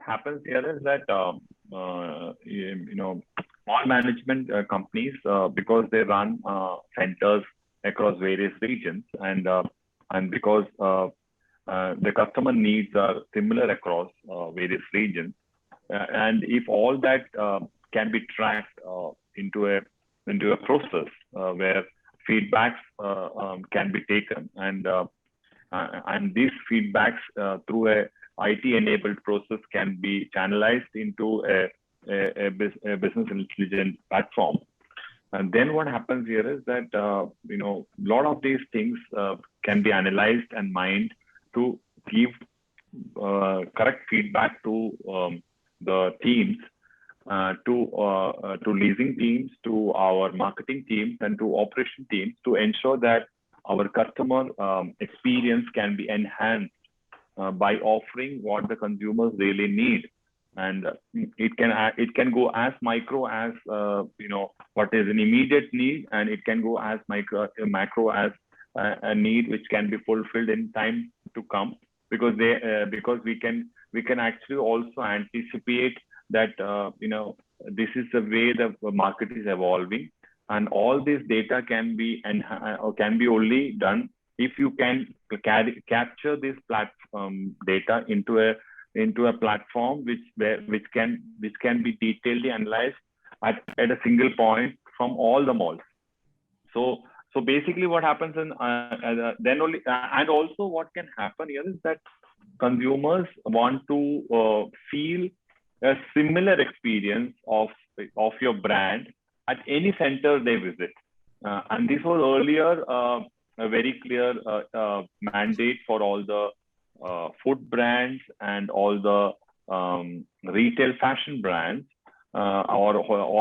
happens here is that all management companies, because they run centers across various regions, and because the customer needs are similar across various regions, and if all that can be tracked into a process where feedbacks can be taken, and these feedbacks through a IT-enabled process can be channelized into a business intelligence platform. And then what happens here is that a lot of these things can be analyzed and mined to give correct feedback to the teams, to leasing teams, to our marketing teams, and to operation teams, to ensure that our customer experience can be enhanced by offering what the consumers really need. And it can go as micro as what is an immediate need, and it can go as macro as a need which can be fulfilled in time to come, because we can actually also anticipate that this is the way the market is evolving, and all this data can be only done if you can capture this platform data into a platform which can be detailedly analyzed at a single point from all the malls. So basically what happens then only, and also what can happen here is that consumers want to feel a similar experience of your brand at any center they visit. And this was earlier a very clear mandate for all the food brands and all the retail fashion brands or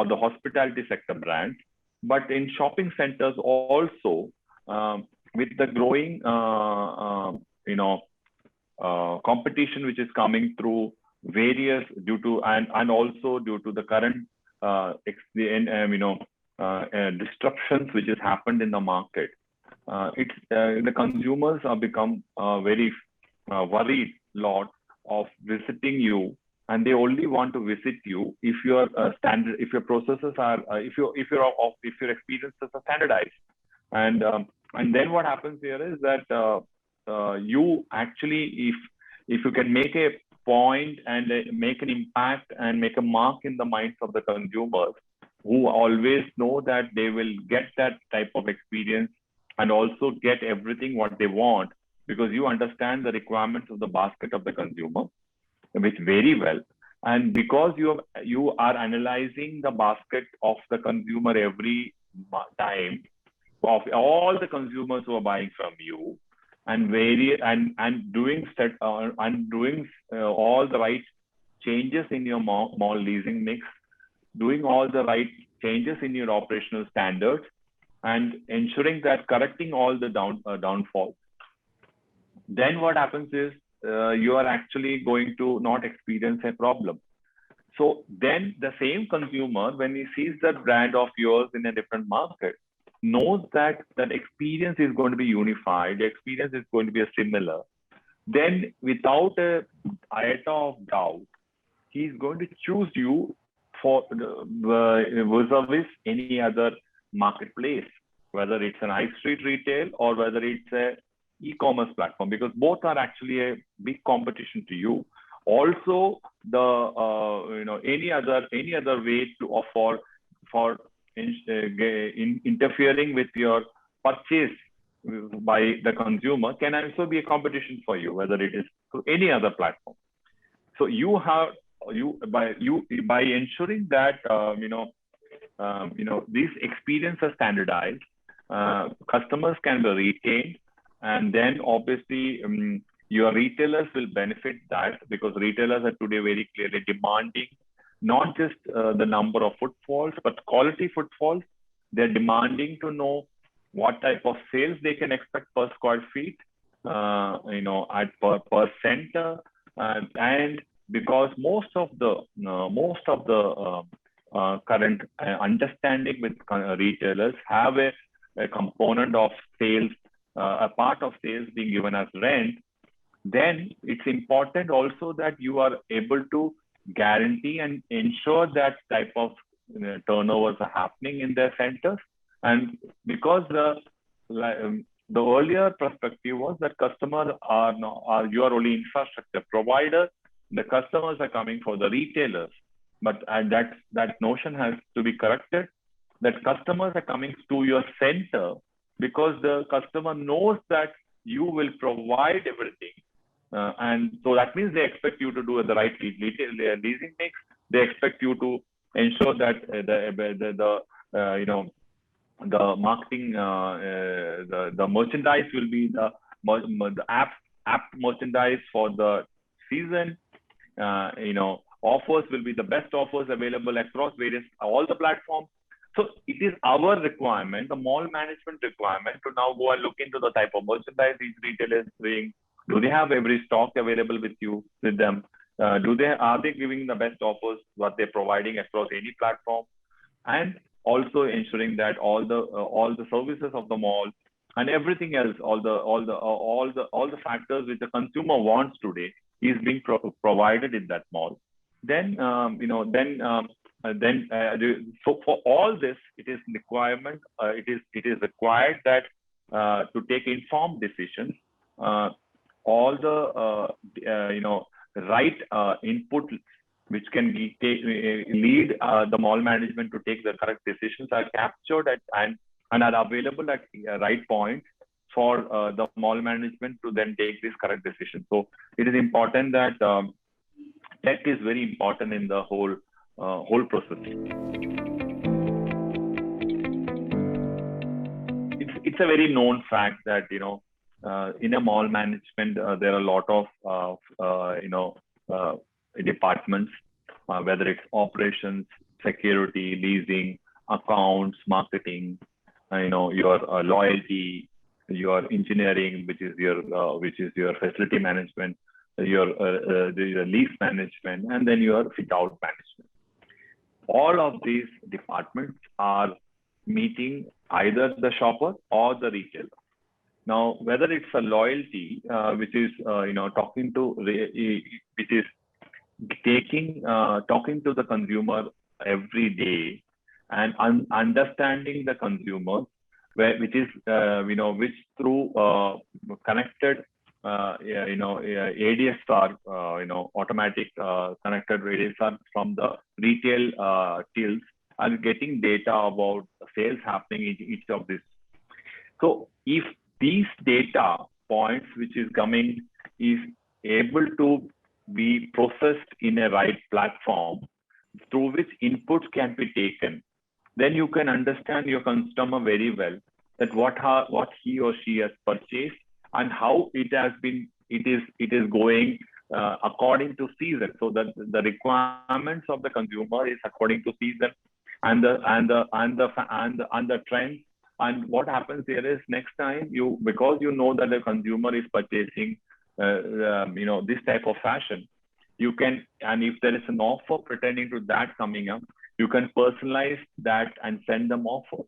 the hospitality sector brands. But in shopping centers also, with the growing competition which is coming through various and also due to the current disruptions which has happened in the market, the consumers have become very worried lot of visiting you, and they only want to visit you if your if your processes are if your experiences are standardized. And then what happens here is that you actually, if you can make a point and make an impact and make a mark in the minds of the consumers, who always know that they will get that type of experience and also get everything what they want, because you understand the requirements of the basket of the consumer, which very well. And because you are analyzing the basket of the consumer every time, of all the consumers who are buying from you, and doing all the right changes in your mall leasing mix, doing all the right changes in your operational standards, and ensuring that correcting all the downfalls, then what happens is you are actually going to not experience a problem. So then the same consumer, when he sees that brand of yours in a different market, knows that that experience is going to be unified, the experience is going to be similar. Then without a iota of doubt, he's going to choose you for vis-a-vis any other marketplace, whether it's an high street retail or whether it's a e-commerce platform, because both are actually a big competition to you. Also, the any other way to offer for interfering with your purchase by the consumer can also be a competition for you, whether it is through any other platform. So by ensuring that these experiences are standardized, customers can be retained, and then obviously your retailers will benefit that, because retailers are today very clearly demanding not just the number of footfalls, but quality footfalls. They're demanding to know what type of sales they can expect per square feet, at per center, and because most of the current understanding with retailers have a component of sales, a part of sales being given as rent. then it's important also that you are able to guarantee and ensure that type of turnovers are happening in their centers. And because the earlier perspective was that customers are, no, are you are only infrastructure provider, the customers are coming for the retailers. But that notion has to be corrected, that customers are coming to your center because the customer knows that you will provide everything. And so that means they expect you to do the right leasing mix. They expect you to ensure that you know, the marketing, the merchandise will be the app merchandise for the season. You know, offers will be the best offers available across various all the platforms. So it is our requirement, the mall management requirement, to now go and look into the type of merchandise each retailer is doing. Do they have every stock available with them? Do they are they giving the best offers what they're providing across any platform? And also ensuring that all the services of the mall and everything else, all the factors which the consumer wants today is being provided in that mall. Then you know so for all this, it is requirement. It is required that to take informed decisions. Uh, all the you know, right input which can lead the mall management to take the correct decisions are captured and are available at right point for the mall management to then take this correct decision. So it is important that tech is very important in the whole process. It's a very known fact that, you know, in a mall management there are a lot of you know, uh, departments, whether it's operations, security, leasing, accounts, marketing, you know, your loyalty, your engineering, which is your facility management, your lease management, and then your fit out management. All of these departments are meeting either the shopper or the retailer. Now, whether it's a loyalty, which is you know, which is talking to the consumer every day and understanding the consumer, which is you know, which through connected you know, ADSR, you know, automatic connected ADSR from the retail tills, are getting data about sales happening in each of these. So if these data points which is coming is able to be processed in a right platform through which inputs can be taken, then you can understand your customer very well, that what he or she has purchased and how it is going according to season. So that the requirements of the consumer is according to season and the trends. And what happens here is, next time you, because you know that the consumer is purchasing you know, this type of fashion, you can, and if there is an offer pertaining to that coming up, you can personalize that and send them offer.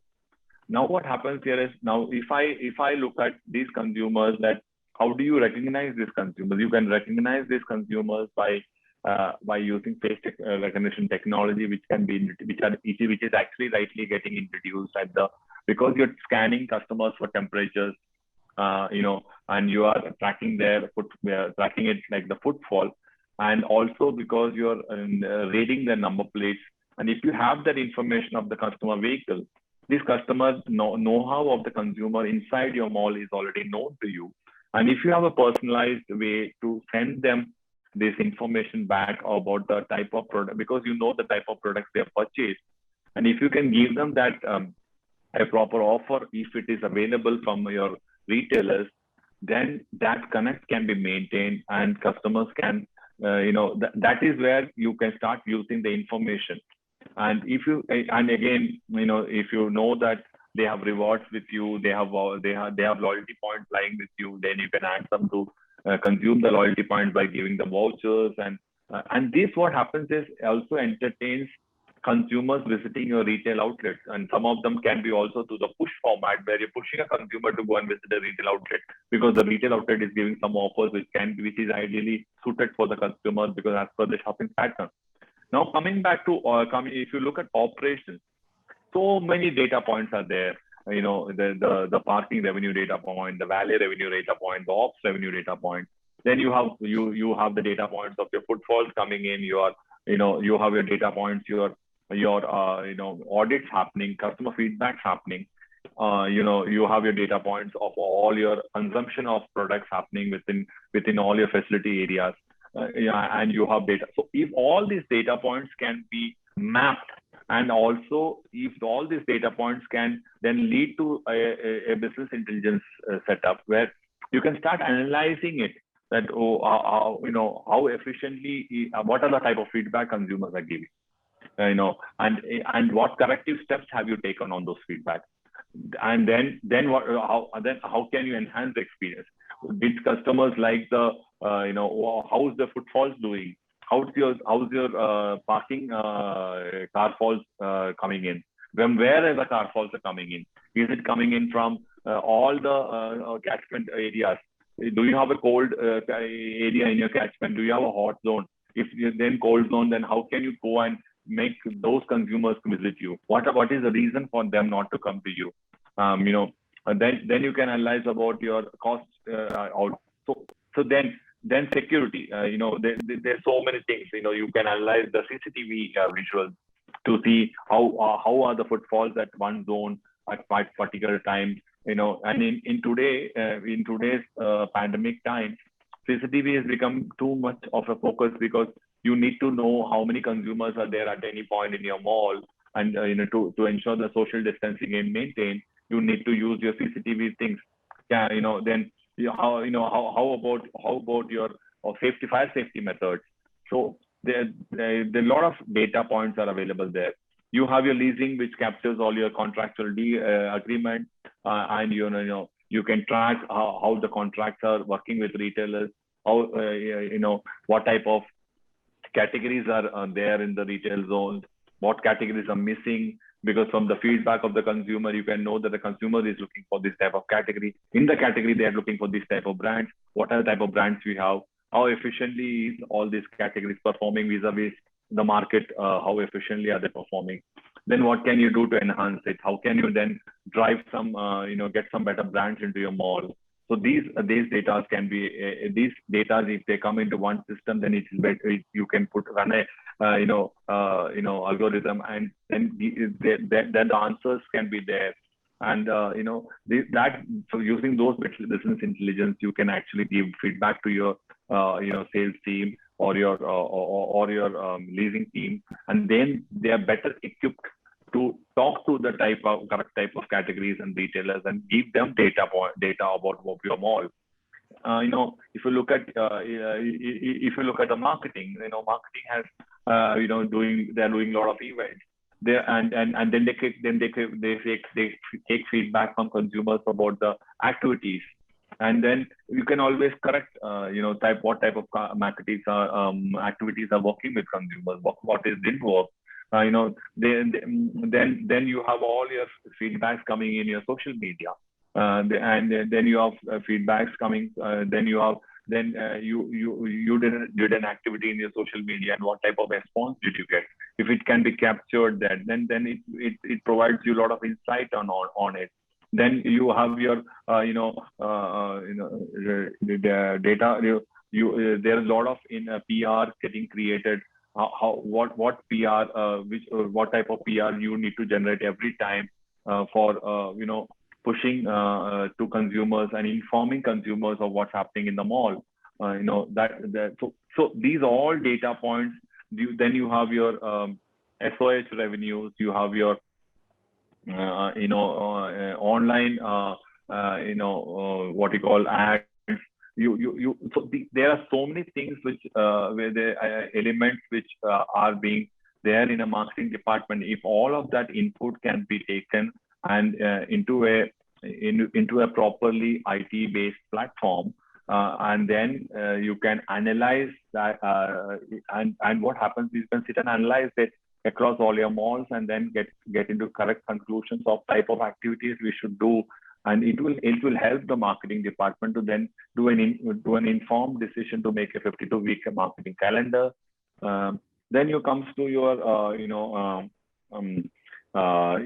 Now what happens here is, now if I look at these consumers, that how do you recognize these consumers? You can recognize these consumers by using recognition technology, which is actually rightly getting introduced at the, because you're scanning customers for temperatures, you know, and you are tracking tracking it like the footfall, and also because you're reading their number plates. And if you have that information of the customer vehicle, this customer know-how of the consumer inside your mall is already known to you. And if you have a personalized way to send them this information back about the type of product, because you know the type of products they have purchased, and if you can give them that a proper offer, if it is available from your retailers, then that connect can be maintained and customers can, you know, that is where you can start using the information. And if you, and again, you know, if you know that they have rewards with you, they have loyalty points lying with you, then you can ask them to consume the loyalty points by giving them vouchers. And this, what happens is, also entertains consumers visiting your retail outlets, and some of them can be also to the push format where you're pushing a consumer to go and visit a retail outlet because the retail outlet is giving some offers which is ideally suited for the consumer because as per the shopping pattern. Now coming back to if you look at operations, so many data points are there. The parking revenue data point, the valet revenue data point, the ops revenue data point. Then you have the data points of your footfalls coming in. You have your data points, your audits happening, customer feedbacks happening. You have your data points of all your consumption of products happening within all your facility areas. And you have data. So if all these data points can be mapped, and also if all these data points can then lead to a business intelligence setup where you can start analyzing it, that how efficiently, what are the type of feedback consumers are giving, and what corrective steps have you taken on those feedback, and then how can you enhance the experience? Did customers like how's the footfalls doing? How's your parking car falls coming in? Where are the car falls are coming in? Is it coming in from all the catchment areas? Do you have a cold area in your catchment? Do you have a hot zone? If you then cold zone, then how can you go and make those consumers visit you? What is the reason for them not to come to you? Then you can analyze about your costs out. So then security. There's so many things. You can analyze the CCTV visuals to see how are the footfalls at one zone at particular time. And in today's pandemic time, CCTV has become too much of a focus because you need to know how many consumers are there at any point in your mall, and to ensure the social distancing is maintained, you need to use your CCTV things. Yeah, then how about your fire safety methods? So there a lot of data points are available there. You have your leasing, which captures all your contractual agreement, and you can track how the contracts are working with retailers, how what type of categories are there in the retail zones, what categories are missing, because from the feedback of the consumer, you can know that the consumer is looking for this type of category. In the category, they are looking for this type of brands. What are the type of brands we have? How efficiently is all these categories performing vis-a-vis the market? How efficiently are they performing? Then what can you do to enhance it? How can you then drive some, get some better brands into your mall? So these data can be these data, if they come into one system, then it is better. You can run a algorithm, and then the answers can be there. And so using those business intelligence, you can actually give feedback to your sales team or your leasing team, and then they are better equipped to talk to the correct type of categories and retailers and give them data about your mall. If you look at the marketing, marketing has they're doing a lot of events there, and then they take feedback from consumers about the activities, and then you can always correct what type of activities are working with consumers, what didn't work. Then you have all your feedbacks coming in your social media, and then you have feedbacks coming. Then you did an activity in your social media, and what type of response did you get? If it can be captured, then it provides you a lot of insight on it. Then you have your the data. There are a lot of PR getting created. What PR, what type of PR you need to generate every time for pushing to consumers and informing consumers of what's happening in the mall. So these are all data points. Then you have your SOH revenues. You have your online what you call ads. There are so many things which where the elements which are being there in a marketing department. If all of that input can be taken and into a properly IT based platform, and then you can analyze that, and what happens is you can sit and analyze it. across all your malls, and then get into correct conclusions of type of activities we should do. And it will help the marketing department to then do an informed decision to make a 52-week marketing calendar. Then you comes to your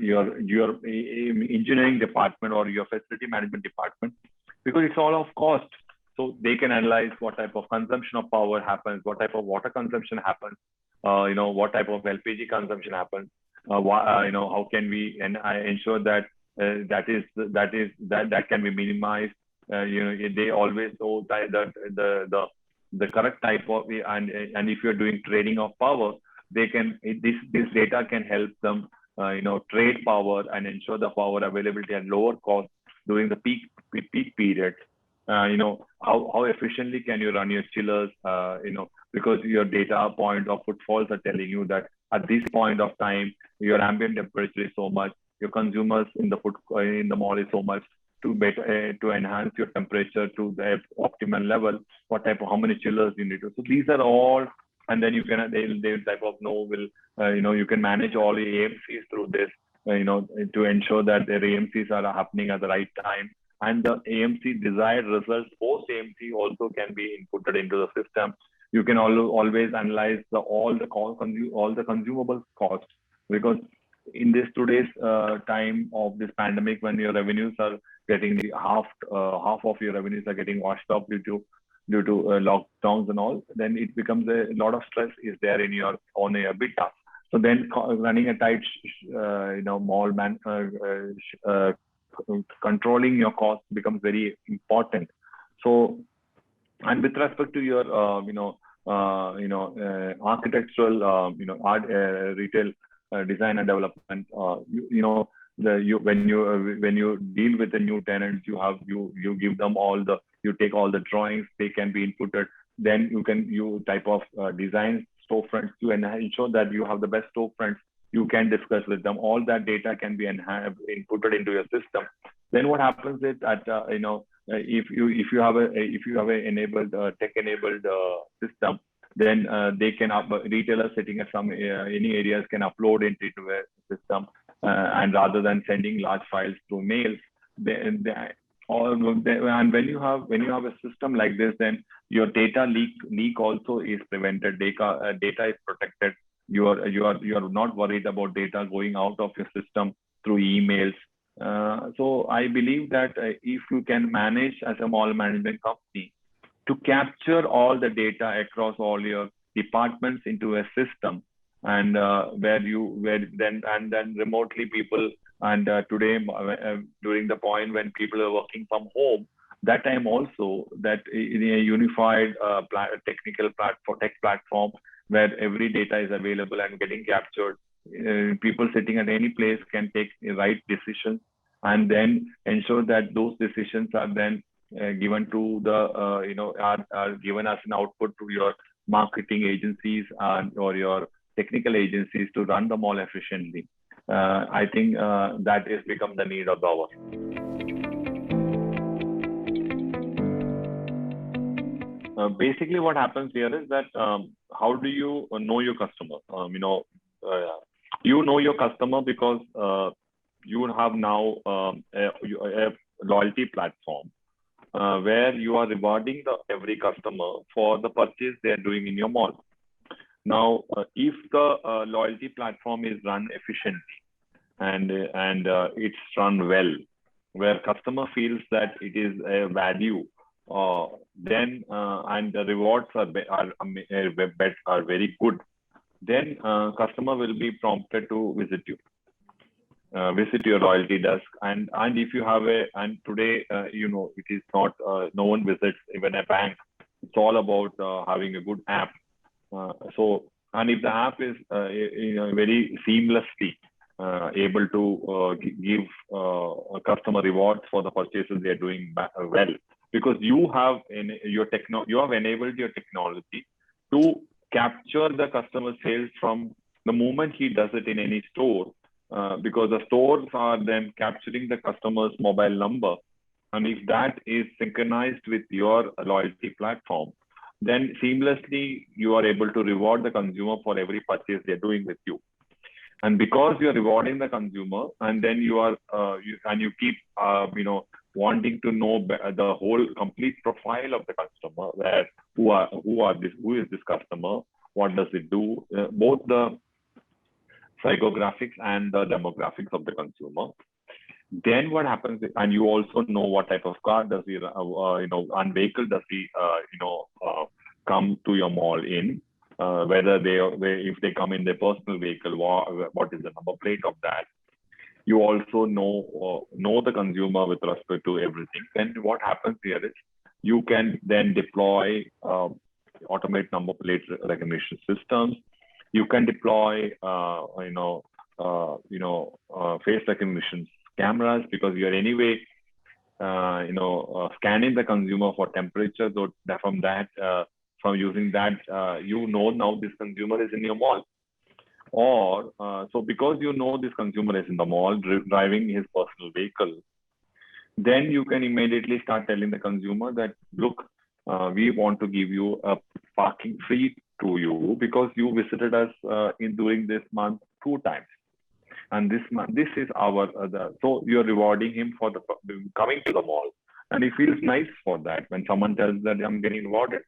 your engineering department or your facility management department, because it's all of cost. So they can analyze what type of consumption of power happens, what type of water consumption happens, what type of LPG consumption happens. How can we ensure that that can be minimized. They always know that the correct type of, and if you're doing trading of power, this data can help them trade power and ensure the power availability at lower cost during the peak period. How efficiently can you run your chillers? Because your data point of footfalls are telling you that at this point of time your ambient temperature is so much, your consumers in the mall is so much, to enhance your temperature to the optimal level, how many chillers you need to. So these are all, and then they'll type of you can manage all the AMCs through this, to ensure that their AMCs are happening at the right time, and the AMC desired results post AMC also can be inputted into the system. You can always analyze all the consumables cost, because in this today's time of this pandemic, when your revenues are getting half of your revenues are getting washed up due to lockdowns and all, then it becomes a lot of stress is there on your EBITDA. So then running a tight mall controlling your costs becomes very important. So, and with respect to your architectural retail design and development, when you deal with the new tenants, you give them you take all the drawings, they can be inputted. Then you type of design storefronts to ensure that you have the best storefronts. You can discuss with them. All that data can be inputted into your system. Then what happens is that if you have a enabled tech enabled system, then they can retailers sitting at any areas can upload into a system, and rather than sending large files through mails, and when you have a system like this, then your data leak also is prevented. Data is protected. You are not worried about data going out of your system through emails. So I believe that if you can manage as a mall management company to capture all the data across all your departments into a system, and then remotely people, and today during the point when people are working from home, that time also, that in a unified technical tech platform where every data is available and getting captured, people sitting at any place can take the right decisions, and then ensure that those decisions are then given to are given as an output to your marketing agencies or your technical agencies to run the mall efficiently. I think that has become the need of the hour. Basically, what happens here is that how do you know your customer? You know your customer because you have now a loyalty platform where you are rewarding every customer for the purchase they are doing in your mall. Now, if the loyalty platform is run efficiently and it's run well, where customer feels that it is a value, then and the rewards are very good, then customer will be prompted to visit your loyalty desk. And if you have today it is not no one visits even a bank. It's all about having a good app. And if the app is very seamlessly able to give customer rewards for the purchases they are doing well, because you have enabled your technology to capture the customer sales from the moment he does it in any store, because the stores are then capturing the customer's mobile number, and if that is synchronized with your loyalty platform, then seamlessly you are able to reward the consumer for every purchase they're doing with you. And because you're rewarding the consumer, and then you are you keep wanting to know the whole complete profile of the customer, where who is this customer, what does it do, both the psychographics and the demographics of the consumer. Then what happens, and you also know what type of car does he, and vehicle does he, come to your mall in, whether if they come in their personal vehicle, what is the number plate of that. You also know the consumer with respect to everything. Then what happens here is you can then deploy automate number plate recognition systems. You can deploy face recognition cameras, because you're anyway scanning the consumer for temperature. So from that, from using that, now this consumer is in your mall. Or so because this consumer is in the mall driving his personal vehicle, then you can immediately start telling the consumer that, look, we want to give you a parking free to you because you visited us during this month 2 times. And this is our, so you're rewarding him for the coming to the mall. And he feels nice for that when someone tells that I'm getting rewarded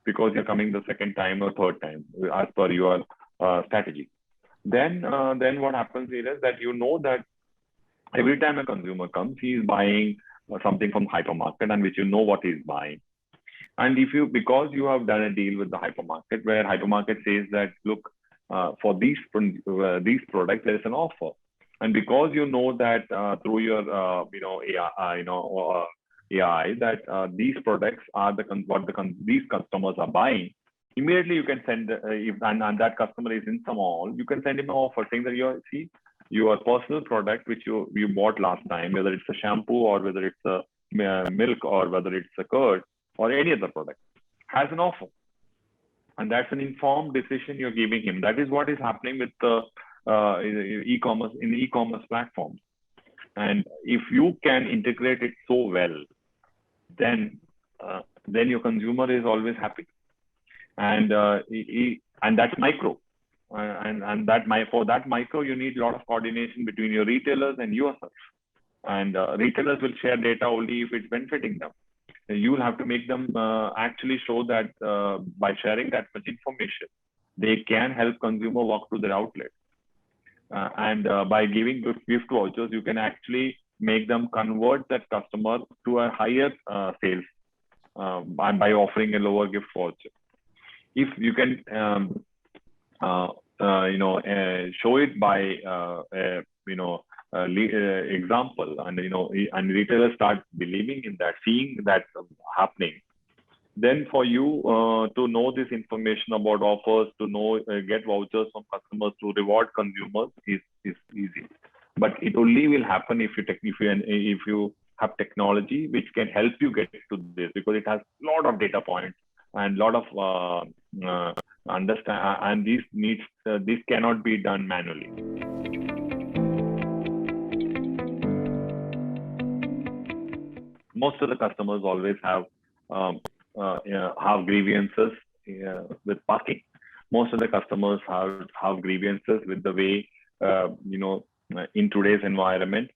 because you're coming the second time or third time as per your strategy. Then what happens here is that that every time a consumer comes, he is buying something from hypermarket, and which what he's buying. And because you have done a deal with the hypermarket, where hypermarket says that, look, for these products there is an offer, and because that through your AI that these products are these customers are buying, immediately you can send and that customer is in some mall, you can send him an offer saying that your personal product which you bought last time, whether it's a shampoo or whether it's a milk or whether it's a curd or any other product, has an offer. And that's an informed decision you're giving him. That is what is happening with the e-commerce in the e-commerce platforms. And if you can integrate it so well, then your consumer is always happy. And that's micro. And for that micro, you need a lot of coordination between your retailers and yourself. And retailers will share data only if it's benefiting them. You will have to make them actually show that by sharing that much information, they can help consumer walk to their outlet. And by giving gift vouchers, you can actually make them convert that customer to a higher sales by offering a lower gift voucher. If you can, show it by, example, and retailers start believing in that, seeing that happening, then for you to know this information about offers, to get vouchers from customers, to reward consumers is easy. But it only will happen if you have technology which can help you get to this, because it has a lot of data points and a lot of understand, and this cannot be done manually. Most of the customers always have grievances with parking. Most of the customers have grievances with the way, in today's environment,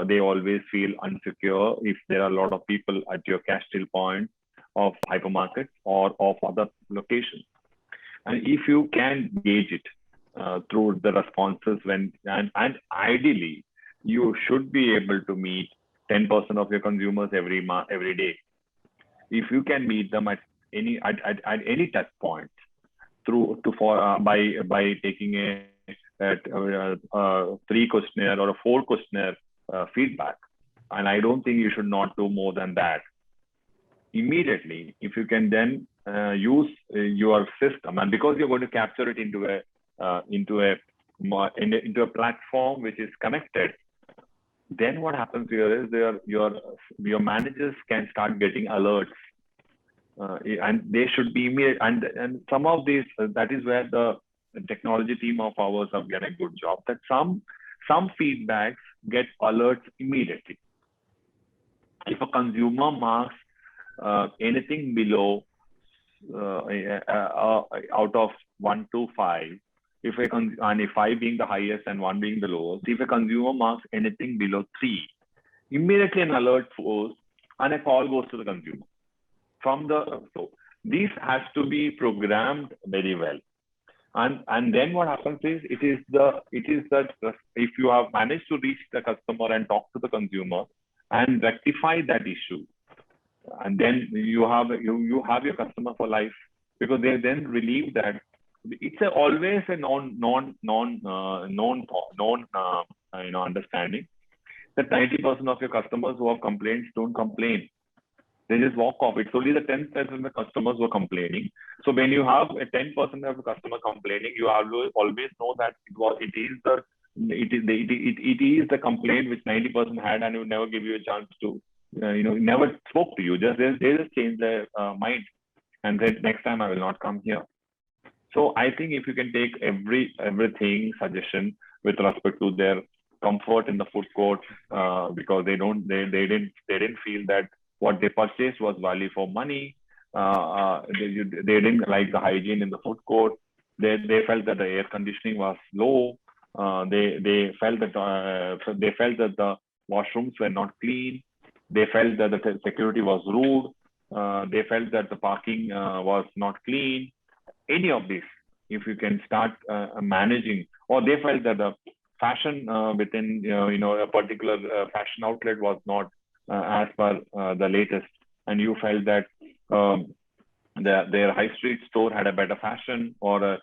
they always feel insecure if there are a lot of people at your cash till point of hypermarkets or of other locations. And if you can gauge it through the responses, and ideally, you should be able to meet 10% of your consumers every day. If you can meet them at any touch point by taking a 3 questionnaire or a 4 questionnaire feedback, and I don't think you should not do more than that. Immediately, if you can then use your system, and because you're going to capture it into a platform which is connected, then what happens here is your managers can start getting alerts, and they should be immediate. And some of these, that is where the technology team of ours have done a good job. That some feedbacks get alerts immediately. If a consumer marks anything below out of 1 to 5, and if 5 being the highest and 1 being the lowest, if a consumer marks anything below 3, immediately an alert goes and a call goes to the consumer from the. So this has to be programmed very well. And then what happens is it is that if you have managed to reach the customer and talk to the consumer and rectify that issue, and then you have your customer for life, because they then relieve that it's always a understanding that 90% of your customers who have complaints don't complain. They just walk off. It's only the 10% of the customers who are complaining. So when you have a 10% of the customer complaining, you always know that it is the complaint which 90% had, and will never give you a chance to, never spoke to you. They just change their mind and said, next time I will not come here. So I think if you can take everything suggestion with respect to their comfort in the food court, because they didn't feel that what they purchased was value for money. They didn't like the hygiene in the food court. They felt that the air conditioning was low. They felt that the washrooms were not clean. They felt that the security was rude. They felt that the parking was not clean. Any of this, if you can start managing, or they felt that the fashion within a particular fashion outlet was not as per the latest, and you felt that their high street store had a better fashion, or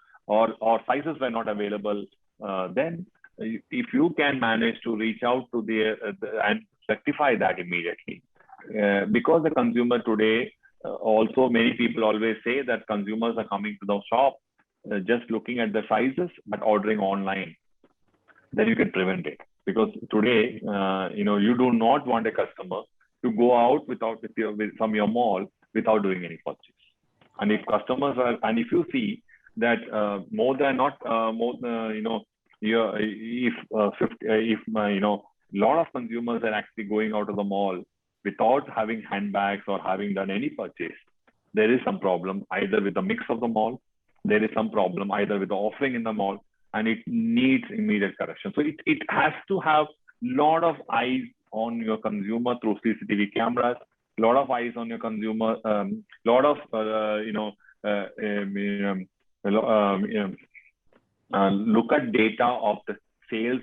sizes were not available, then if you can manage to reach out to and rectify that immediately, because the consumer today, also many people always say that consumers are coming to the shop just looking at the sizes but ordering online, then you can prevent it. Because today, you do not want a customer to go out from your mall without doing any purchase. And if customers are, and if you see that lot of consumers are actually going out of the mall without having handbags or having done any purchase, there is some problem either with the mix of the mall, there is some problem either with the offering in the mall, and it needs immediate correction. So it has to have lot of eyes on your consumer through CCTV cameras, lot of eyes on your consumer, look at data of the sales,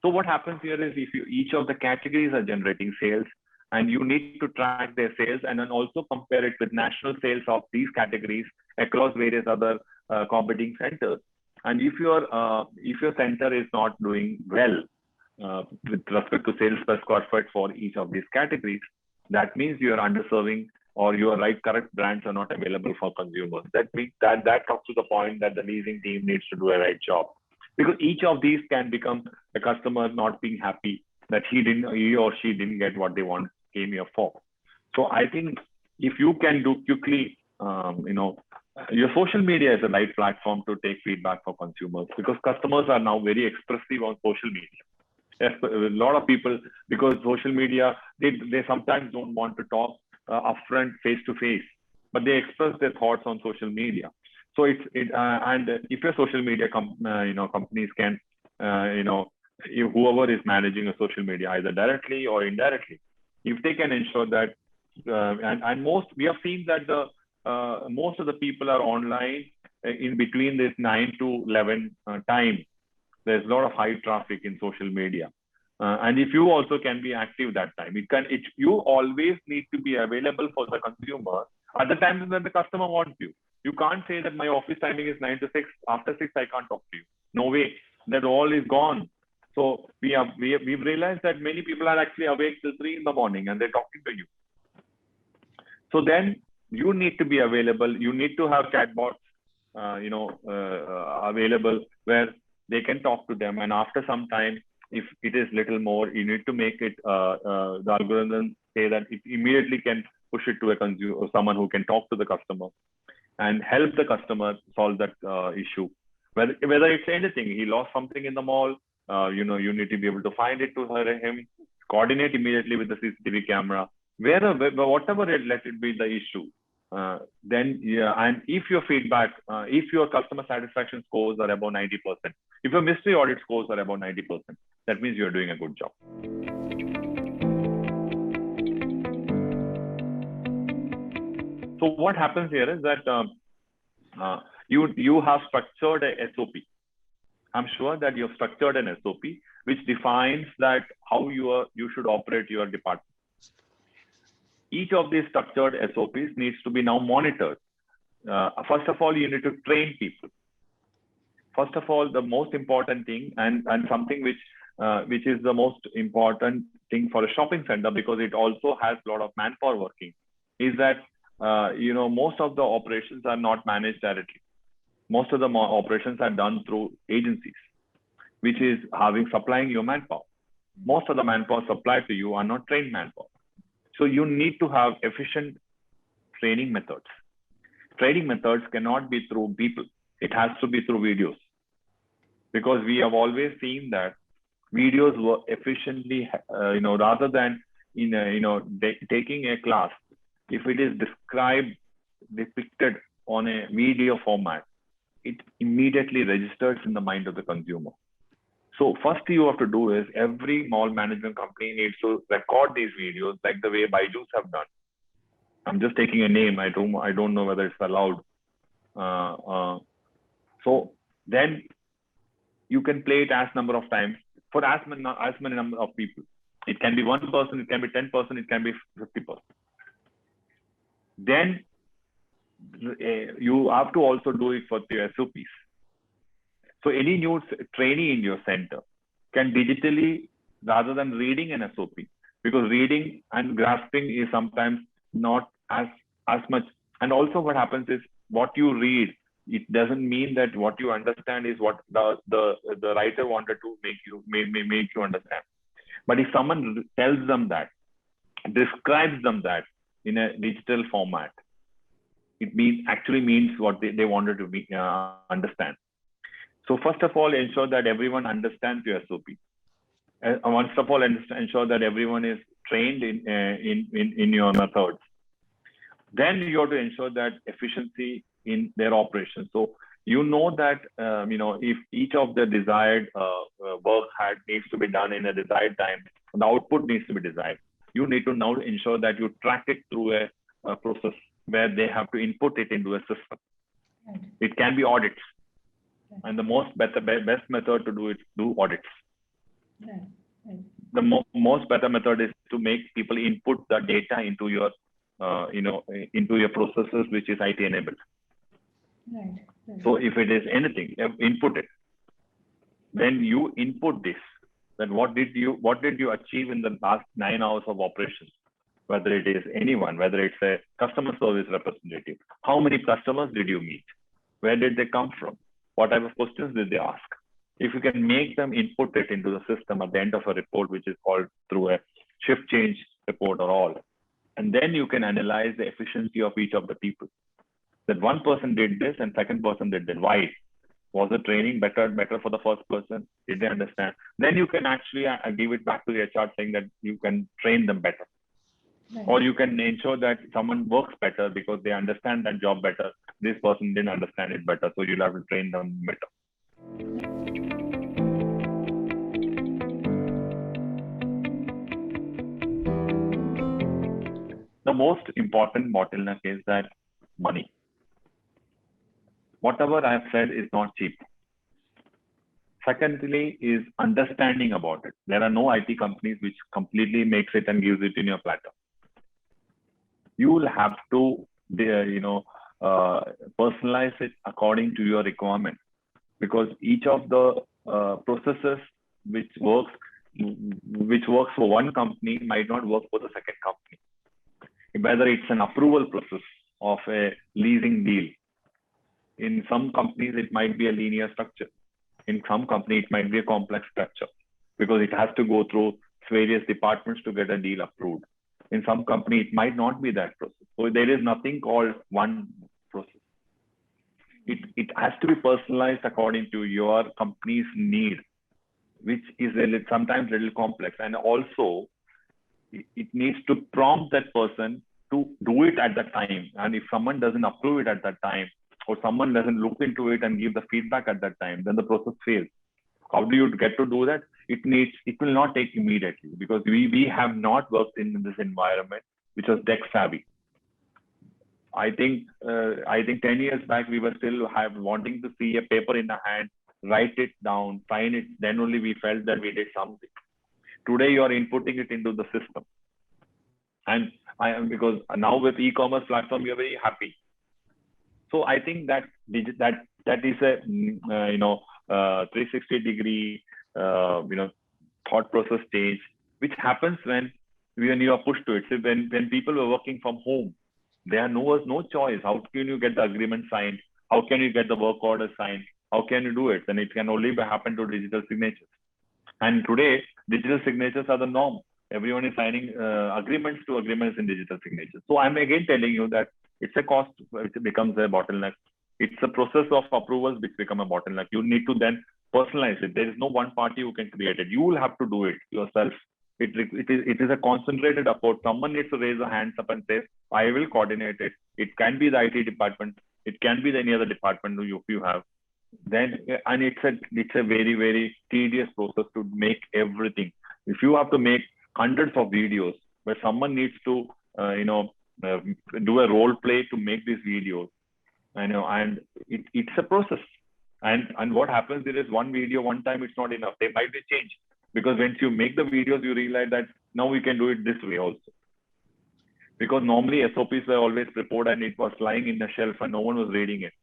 so what happens here is each of the categories are generating sales, and you need to track their sales and then also compare it with national sales of these categories across various other competing centers. And if your center is not doing well with respect to sales per square foot for each of these categories, that means you are underserving, or your correct brands are not available for consumers. That means that comes to the point that the leasing team needs to do a right job, because each of these can become a customer not being happy that he or she didn't get what they came here for. So I think if you can do quickly, your social media is the right platform to take feedback for consumers, because customers are now very expressive on social media. Yes, a lot of people, because social media, they sometimes don't want to talk upfront face to face, but they express their thoughts on social media. So and if your social media companies can, whoever is managing a social media, either directly or indirectly, if they can ensure that, we have seen that most of the people are online in between this 9 to 11 time. There's a lot of high traffic in social media. And if you also can be active that time, you always need to be available for the consumer at the time that the customer wants you. You can't say that my office timing is 9 to 6. After 6, I can't talk to you. No way. That all is gone. So we've realized that many people are actually awake till 3 in the morning and they're talking to you. So then you need to be available. You need to have chatbots, available where they can talk to them. And after some time, if it is little more, you need to make it, the algorithm say that it immediately can push it to a consumer or someone who can talk to the customer and help the customer solve that issue. Whether it's anything, he lost something in the mall, you need to be able to find it to him, coordinate immediately with the CCTV camera, whatever let it be the issue. then yeah, and if your feedback, if your customer satisfaction scores are above 90%, if your mystery audit scores are above 90%, that means you're doing a good job. So what happens here is that you have structured a SOP. I'm sure that you've structured an SOP which defines that how you should operate your department. Each of these structured SOPs needs to be now monitored. First of all, you need to train people. First of all, the most important thing, and something which is the most important thing for a shopping center, because it also has a lot of manpower working, is that most of the operations are not managed directly. Most of the operations are done through agencies, which is supplying your manpower. Most of the manpower supplied to you are not trained manpower. So you need to have efficient training methods. Training methods cannot be through people. It has to be through videos. Because we have always seen that videos work efficiently, rather than taking a class. If it is depicted on a video format, it immediately registers in the mind of the consumer. So first thing you have to do is every mall management company needs to record these videos like the way Byju's have done. I'm just taking a name. I don't know whether it's allowed. So then you can play it as number of times for as many number of people. It can be 1 person, it can be 10 person, it can be 50%. Then you have to also do it for the SOPs. So any new trainee in your center can digitally, rather than reading an SOP, because reading and grasping is sometimes not as much. And also what happens is what you read, it doesn't mean that what you understand is what the writer wanted to make you understand. But if someone tells them that, describes them that in a digital format, it actually means what they wanted to understand. So first of all, ensure that everyone understands your SOP. First of all, ensure that everyone is trained in your methods. Then you have to ensure that efficiency in their operations. So you know that if each of the desired work needs to be done in a desired time, the output needs to be desired. You need to now ensure that you track it through a process where they have to input it into a system. Right. It can be audits. Right. And the best method to do audits. Right. Right. The most better method is to make people input the data into your into your processes, which is IT enabled. Right. Right. So if it is anything, input it. When you input this, then what did you achieve in the last 9 hours of operations? Whether it is anyone, whether it's a customer service representative, how many customers did you meet? Where did they come from? What type of questions did they ask? If you can make them input it into the system at the end of a report, which is called through a shift change report or all, and then you can analyze the efficiency of each of the people. That one person did this and second person did that. Why? Was the training better for the first person? Did they understand? Then you can actually give it back to the HR saying that you can train them better. Right. Or you can ensure that someone works better because they understand that job better. This person didn't understand it better, so you'll have to train them better. The most important bottleneck is that money. Whatever I have said is not cheap. Secondly is understanding about it. There are no IT companies which completely makes it and gives it in your platter. You will have to, personalize it according to your requirement, because each of the processes which works for one company might not work for the second company. Whether it's an approval process of a leasing deal, in some companies it might be a linear structure. In some company it might be a complex structure because it has to go through various departments to get a deal approved. In some company, it might not be that process. So there is nothing called one process. It has to be personalized according to your company's need, which is sometimes a little complex. And also, it needs to prompt that person to do it at that time. And if someone doesn't approve it at that time, or someone doesn't look into it and give the feedback at that time, then the process fails. How do you get to do that? It will not take immediately, because we have not worked in this environment which was tech savvy. I think 10 years back we were still wanting to see a paper in the hand, write it down, sign it. Then only we felt that we did something. Today you are inputting it into the system, and I am, because now with e-commerce platform we are very happy. So I think that that is a 360-degree thought process change, which happens when you are pushed to it. So when people were working from home, there was no choice. How can you get the agreement signed? How can you get the work order signed? How can you do it? Then it can only happen to digital signatures. And today, digital signatures are the norm. Everyone is signing agreements in digital signatures. So I'm again telling you that it's a cost which becomes a bottleneck. It's a process of approvals which become a bottleneck. You need to then personalize it. There is no one party who can create it. You will have to do it yourself. It is a concentrated effort. Someone needs to raise their hands up and say, I will coordinate it. It can be the IT department. It can be any other department you have. Then, and it's a very, very tedious process to make everything. If you have to make hundreds of videos where someone needs to, do a role play to make these videos, and it's a process. And what happens there is one video, one time it's not enough. They might be changed, because once you make the videos, you realize that now we can do it this way also. Because normally SOPs were always prepared and it was lying in the shelf and no one was reading it.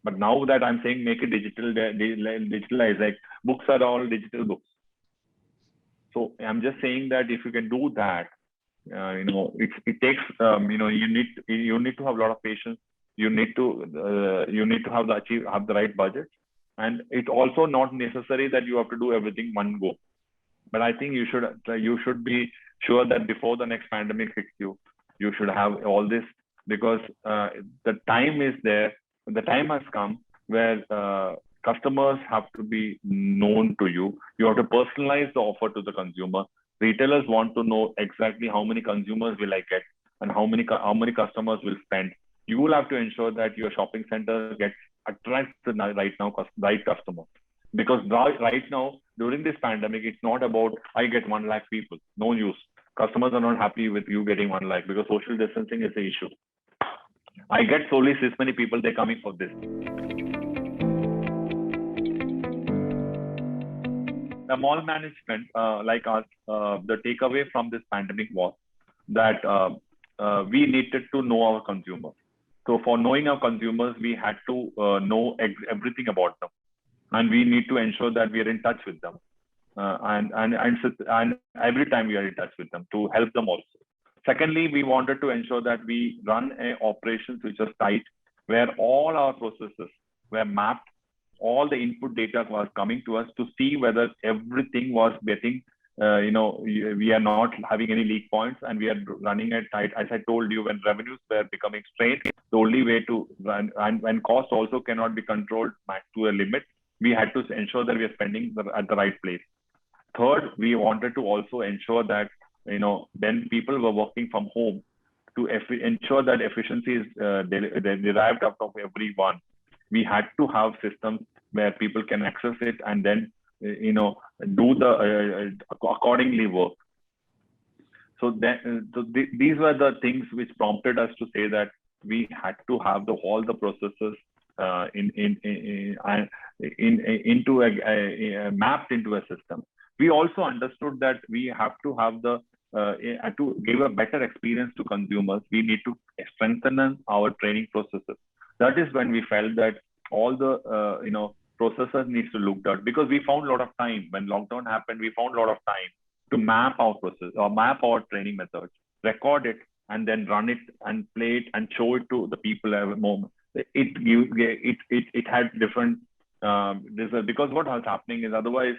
But now that I'm saying make it digitalize, like books are all digital books. So I'm just saying that if you can do that, it takes you need to have a lot of patience. You need to have the right budget, and it's also not necessary that you have to do everything one go. But I think you should be sure that before the next pandemic hits you, you should have all this, because the time is there. The time has come where customers have to be known to you. You have to personalize the offer to the consumer. Retailers want to know exactly how many consumers will I get and how many customers will spend. You will have to ensure that your shopping center attracts the right customer. Because right now, during this pandemic, it's not about I get 1 lakh people. No use. Customers are not happy with you getting 1 lakh because social distancing is the issue. I get solely this many people, they're coming for this. The mall management, like us, the takeaway from this pandemic was that we needed to know our consumers. So for knowing our consumers, we had to know everything about them. And we need to ensure that we are in touch with them. And every time we are in touch with them to help them also. Secondly, we wanted to ensure that we run operations which are tight, where all our processes were mapped, all the input data was coming to us to see whether everything was getting, we are not having any leak points, and we are running it tight. As I told you, when revenues were becoming strained, the only way to run, and when cost also cannot be controlled back to a limit, we had to ensure that we are spending at the right place. Third, we wanted to also ensure that, when people were working from home, to ensure that efficiency is derived out of everyone, we had to have systems where people can access it and then, do the accordingly work. So these were the things which prompted us to say that we had to have all the processes mapped into a system. We also understood that we have to have to give a better experience to consumers. We need to strengthen our training processes. That is when we felt that all the processes needs to look at, because we found a lot of time when lockdown happened. We found a lot of time to map our process or map our training methods, record it, and then run it and play it and show it to the people at a moment. It had different because what was happening is, otherwise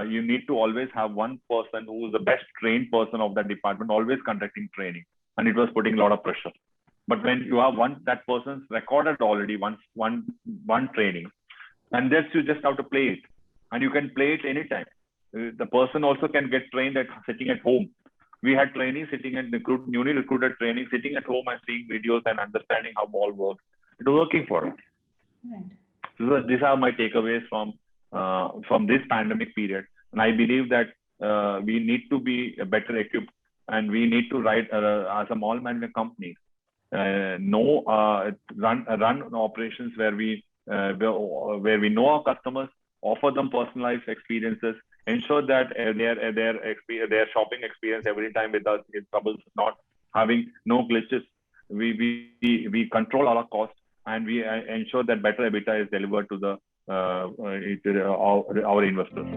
you need to always have one person who is the best trained person of that department always conducting training, and it was putting a lot of pressure. But when you have that person's recorded already one training, and you just have to play it, and you can play it anytime. The person also can get trained at sitting at home. We had trainees sitting at newly recruited trainees sitting at home and seeing videos and understanding how all works. It was working for us. Right. So these are my takeaways from this pandemic period, and I believe that we need to be better equipped, and we need to write as a mall management company, know run operations where we know our customers, offer them personalized experiences, ensure that their shopping experience every time with us is troubles, not having no glitches. We control our costs, and we ensure that better EBITDA is delivered to our investors.